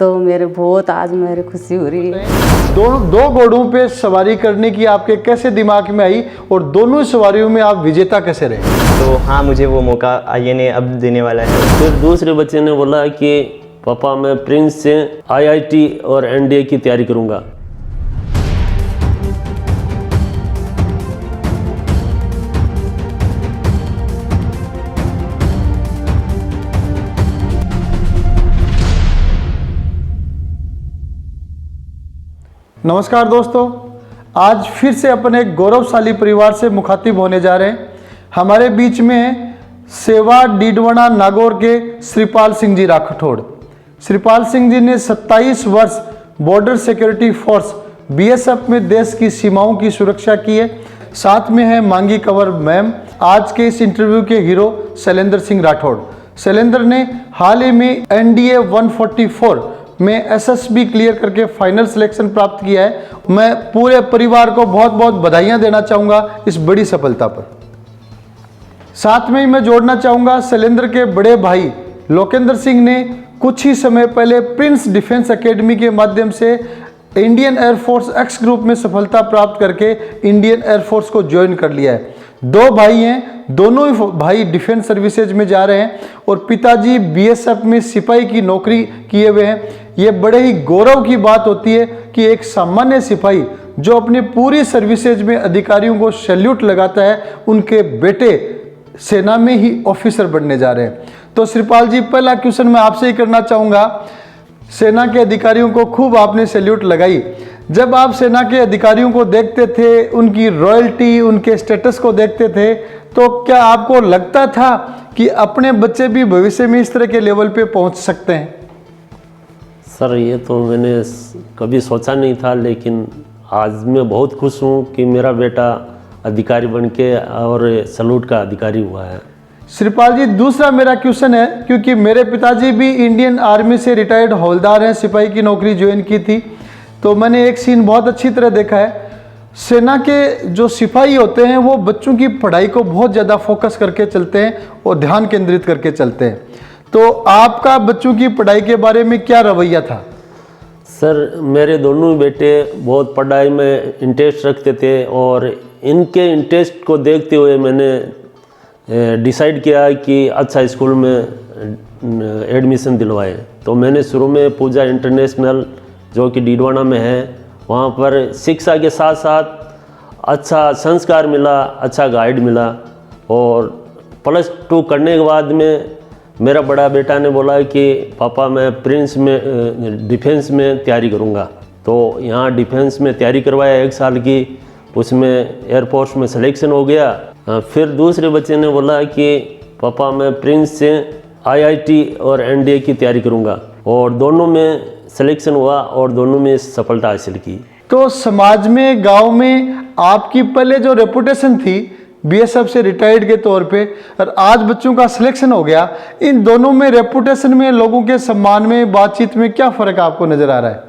तो मेरे बहुत आज मेरी खुशी हो रही है। दो घोड़ों पे सवारी करने की आपके कैसे दिमाग में आई और दोनों सवारियों में आप विजेता कैसे रहे? तो हाँ, मुझे वो मौका आईए ने अब देने वाला है। फिर दूसरे बच्चे ने बोला कि पापा मैं प्रिंस से IIT और NDA की तैयारी करूँगा। नमस्कार दोस्तों, आज फिर से अपन एक गौरवशाली परिवार से मुखातिब होने जा रहे हैं। हमारे बीच में है सेवा डीडवाना नागौर के श्रीपाल सिंह जी राठौड़। श्रीपाल सिंह जी ने 27 वर्ष बॉर्डर सिक्योरिटी फोर्स BSF में देश की सीमाओं की सुरक्षा की है। साथ में है मांगी कंवर मैम, आज के इस इंटरव्यू के हीरो शैलेंद्र सिंह राठौड़। शैलेंद्र ने हाल ही में NDA 144 में SSB क्लियर करके फाइनल सिलेक्शन प्राप्त किया है। मैं पूरे परिवार को बहुत बहुत बधाइयां देना चाहूँगा इस बड़ी सफलता पर। साथ में ही मैं जोड़ना चाहूँगा शैलेंद्र के बड़े भाई लोकेंद्र सिंह ने कुछ ही समय पहले प्रिंस डिफेंस एकेडमी के माध्यम से इंडियन एयरफोर्स X ग्रुप में सफलता प्राप्त करके इंडियन एयरफोर्स को ज्वाइन कर लिया है। दो भाई हैं, दोनों ही भाई डिफेंस सर्विसेज में जा रहे हैं और पिताजी BSF में सिपाही की नौकरी किए हुए हैं। ये बड़े ही गौरव की बात होती है कि एक सामान्य सिपाही जो अपनी पूरी सर्विसेज में अधिकारियों को सैल्यूट लगाता है, उनके बेटे सेना में ही ऑफिसर बनने जा रहे हैं। तो श्रीपाल जी, पहला क्वेश्चन मैं आपसे ही करना चाहूँगा। सेना के अधिकारियों को खूब आपने सैल्यूट लगाई। जब आप सेना के अधिकारियों को देखते थे, उनकी रॉयल्टी, उनके स्टेटस को देखते थे, तो क्या आपको लगता था कि अपने बच्चे भी भविष्य में इस तरह के लेवल पे पहुंच सकते हैं? सर, ये तो मैंने कभी सोचा नहीं था, लेकिन आज मैं बहुत खुश हूँ कि मेरा बेटा अधिकारी बन के और सैल्यूट का अधिकारी हुआ है। श्रीपाल जी, दूसरा मेरा क्वेश्चन है, क्योंकि मेरे पिताजी भी इंडियन आर्मी से रिटायर्ड हवलदार हैं, सिपाही की नौकरी ज्वाइन की थी, तो मैंने एक सीन बहुत अच्छी तरह देखा है। सेना के जो सिपाही होते हैं वो बच्चों की पढ़ाई को बहुत ज़्यादा फोकस करके चलते हैं और ध्यान केंद्रित करके चलते हैं। तो आपका बच्चों की पढ़ाई के बारे में क्या रवैया था? सर, मेरे दोनों बेटे बहुत पढ़ाई में इंटरेस्ट रखते थे और इनके इंटरेस्ट को देखते हुए मैंने डिसाइड किया कि अच्छा स्कूल में एडमिशन दिलवाए। तो मैंने शुरू में पूजा इंटरनेशनल जो कि डीडवाना में है, वहाँ पर शिक्षा के साथ साथ अच्छा संस्कार मिला, अच्छा गाइड मिला। और +2 करने के बाद में मेरा बड़ा बेटा ने बोला कि पापा मैं प्रिंस में डिफेंस में तैयारी करूँगा। तो यहाँ डिफेंस में तैयारी करवाया 1 साल की, उसमें एयरफोर्स में सिलेक्शन हो गया। फिर दूसरे बच्चे ने बोला कि पापा मैं प्रिंस से IIT और NDA की तैयारी करूँगा, और दोनों में सिलेक्शन हुआ और दोनों में सफलता हासिल की। तो समाज में, गांव में आपकी पहले जो रेपुटेशन थी BSF से रिटायर्ड के तौर पे, और आज बच्चों का सिलेक्शन हो गया, इन दोनों में रेपुटेशन में, लोगों के सम्मान में, बातचीत में क्या फ़र्क आपको नज़र आ रहा है?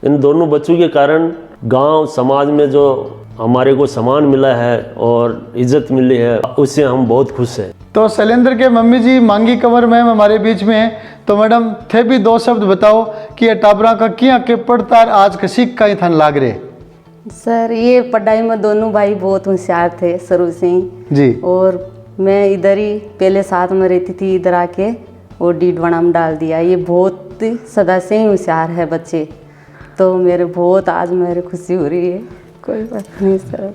इन दोनों बच्चों के कारण गांव समाज में जो हमारे को सम्मान मिला है और इज्जत मिली है, उससे हम बहुत खुश हैं। तो शैलेंद्र के मम्मी जी मांगी कंवर मैम हमारे बीच में हैं। तो मैडम, थे भी 2 शब्द बताओ कि ये टाबरा का किया के पढ़तार आज कसी का ही थन लाग रहे? सर, ये पढ़ाई में दोनों भाई बहुत होशियार थे शुरू से ही जी। और मैं इधर ही पहले साथ में रहती थी, इधर आके और डीडवाना में डाल दिया। ये बहुत सदा से ही होशियार है बच्चे, तो मेरे बहुत आज मेरी खुशी हो रही है। कोई बात नहीं सर।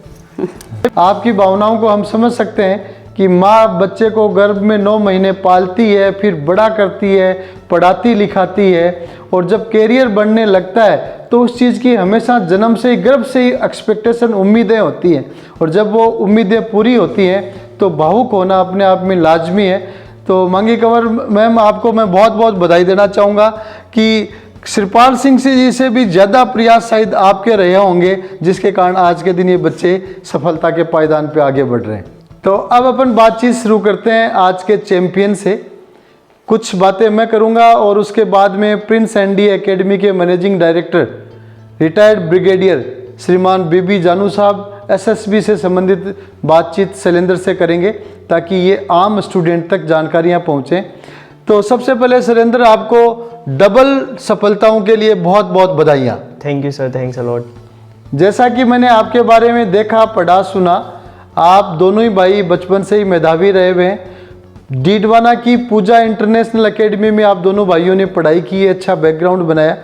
आपकी भावनाओं को हम समझ सकते हैं कि माँ बच्चे को गर्भ में 9 महीने पालती है, फिर बड़ा करती है, पढ़ाती लिखाती है, और जब कैरियर बनने लगता है तो उस चीज़ की हमेशा जन्म से ही, गर्भ से ही एक्सपेक्टेशन, उम्मीदें होती हैं, और जब वो उम्मीदें पूरी होती हैं तो भावुक होना अपने आप में लाजमी है। तो मांगी कंवर मैम, आपको मैं बहुत बहुत बधाई देना चाहूँगा कि श्रीपाल सिंह जी से भी ज़्यादा प्रयास शायद आपके रहे होंगे, जिसके कारण आज के दिन ये बच्चे सफलता के पायदान पे आगे बढ़ रहे हैं। तो अब अपन बातचीत शुरू करते हैं आज के चैंपियन से। कुछ बातें मैं करूंगा और उसके बाद में प्रिंस NDA एकेडमी के मैनेजिंग डायरेक्टर रिटायर्ड ब्रिगेडियर श्रीमान बीबी जानू साहब SSB से संबंधित बातचीत शैलेंद्र से करेंगे, ताकि ये आम स्टूडेंट तक जानकारियां पहुंचें। तो सबसे पहले सुरेंद्र, आपको डबल सफलताओं के लिए बहुत बहुत बधाइयाँ। Thank you sir, thanks a lot. जैसा कि मैंने आपके बारे में देखा, पढ़ा, सुना, आप दोनों ही भाई बचपन से ही मेधावी रहे हुए हैं। डीडवाना की पूजा इंटरनेशनल एकेडमी में आप दोनों भाइयों ने पढ़ाई की है, अच्छा बैकग्राउंड बनाया।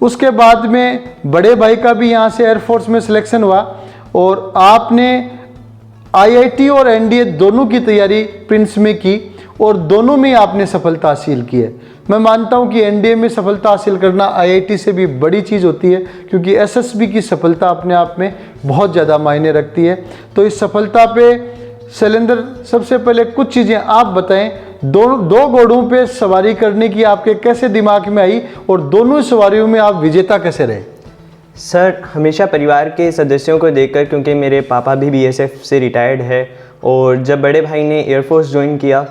उसके बाद में बड़े भाई का भी यहाँ से एयरफोर्स में सिलेक्शन हुआ और आपने आईआईटी और एनडीए दोनों की तैयारी प्रिंस में की और दोनों में आपने सफलता हासिल की है। मैं मानता हूं कि एनडीए में सफलता हासिल करना आईआईटी से भी बड़ी चीज़ होती है, क्योंकि एसएसबी की सफलता अपने आप में बहुत ज़्यादा मायने रखती है। तो इस सफलता पे शैलेंद्र, सबसे पहले कुछ चीज़ें आप बताएं। दो घोड़ों पे सवारी करने की आपके कैसे दिमाग में आई और दोनों सवारियों में आप विजेता कैसे रहे? सर, हमेशा परिवार के सदस्यों को देखकर, क्योंकि मेरे पापा भी बीएसएफ से रिटायर्ड है और जब बड़े भाई ने एयरफोर्स ज्वाइन किया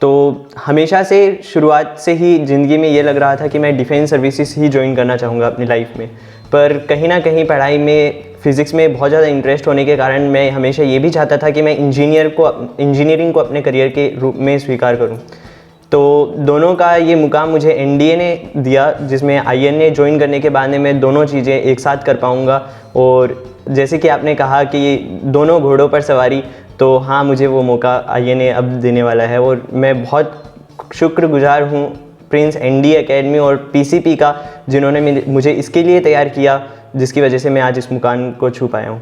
तो हमेशा से शुरुआत से ही ज़िंदगी में ये लग रहा था कि मैं डिफेंस सर्विसेज ही ज्वाइन करना चाहूँगा अपनी लाइफ में। पर कहीं ना कहीं पढ़ाई में, फिज़िक्स में बहुत ज़्यादा इंटरेस्ट होने के कारण मैं हमेशा ये भी चाहता था कि मैं इंजीनियरिंग को अपने करियर के रूप में स्वीकार करूँ। तो दोनों का ये मुकाम मुझे एनडीए ने दिया, जिसमें आईएनए ज्वाइन करने के बाद में मैं दोनों चीज़ें एक साथ कर पाऊँगा। और जैसे कि आपने कहा कि दोनों घोड़ों पर सवारी, तो हाँ, मुझे वो मौका आईएनए अब देने वाला है और मैं बहुत शुक्रगुजार हूँ प्रिंस एनडीए एकेडमी और पीसीपी का, जिन्होंने मुझे इसके लिए तैयार किया, जिसकी वजह से मैं आज इस मुकाम को छू पाया हूँ।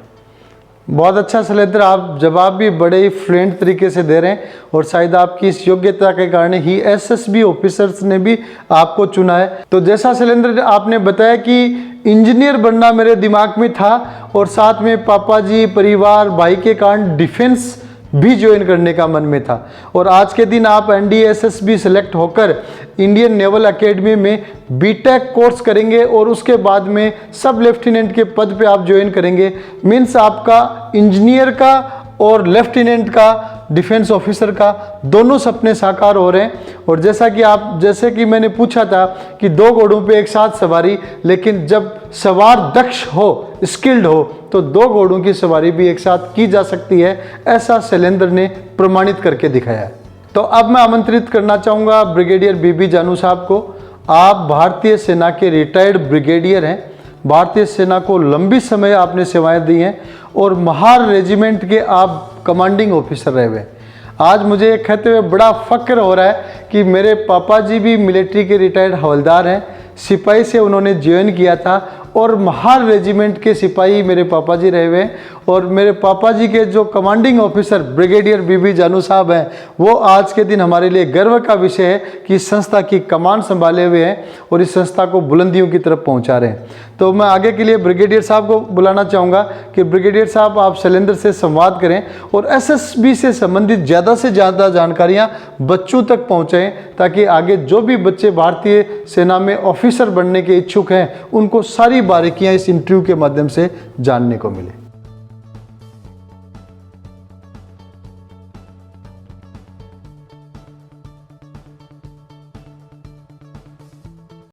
बहुत अच्छा शैलेंद्र, आप जवाब भी बड़े ही फ्लुएंट तरीके से दे रहे हैं और शायद आपकी इस योग्यता के कारण ही एसएसबी ऑफिसर्स ने भी आपको चुना है। तो जैसा शैलेंद्र आपने बताया कि इंजीनियर बनना मेरे दिमाग में था और साथ में पापा जी, परिवार, भाई के कारण डिफेंस भी ज्वाइन करने का मन में था और आज के दिन आप एनडीए एसएसबी सेलेक्ट होकर इंडियन नेवल एकेडमी में बीटेक कोर्स करेंगे और उसके बाद में सब लेफ्टिनेंट के पद पे आप ज्वाइन करेंगे। मीन्स आपका इंजीनियर का और लेफ्टिनेंट का, डिफेंस ऑफिसर का दोनों सपने साकार हो रहे हैं। और जैसे कि मैंने पूछा था कि दो घोड़ों पे एक साथ सवारी, लेकिन जब सवार दक्ष हो, स्किल्ड हो, तो दो घोड़ों की सवारी भी एक साथ की जा सकती है, ऐसा शैलेंद्र ने प्रमाणित करके दिखाया है। तो अब मैं आमंत्रित करना चाहूँगा ब्रिगेडियर बीबी जानू साहब को। आप भारतीय सेना के रिटायर्ड ब्रिगेडियर हैं, भारतीय सेना को लंबी समय आपने सेवाएं दी हैं और महार रेजिमेंट के आप कमांडिंग ऑफिसर रहे हुए। आज मुझे ये कहते हुए बड़ा फक्र हो रहा है कि मेरे पापा जी भी मिलिट्री के रिटायर्ड हवलदार हैं, सिपाही से उन्होंने ज्वाइन किया था और महार रेजिमेंट के सिपाही मेरे पापा जी रहे हुए हैं और मेरे पापा जी के जो कमांडिंग ऑफिसर ब्रिगेडियर बीबी जानू साहब हैं, वो आज के दिन हमारे लिए गर्व का विषय है कि इस संस्था की कमान संभाले हुए हैं और इस संस्था को बुलंदियों की तरफ पहुंचा रहे हैं। तो मैं आगे के लिए ब्रिगेडियर साहब को बुलाना चाहूँगा कि ब्रिगेडियर साहब आप शैलेंद्र से संवाद करें और एसएसबी से संबंधित ज़्यादा से ज़्यादा जानकारियाँ बच्चों तक पहुँचाएँ, ताकि आगे जो भी बच्चे भारतीय सेना में ऑफिसर बनने के इच्छुक हैं, उनको सारी बारीकियाँ इस इंटरव्यू के माध्यम से जानने को मिले।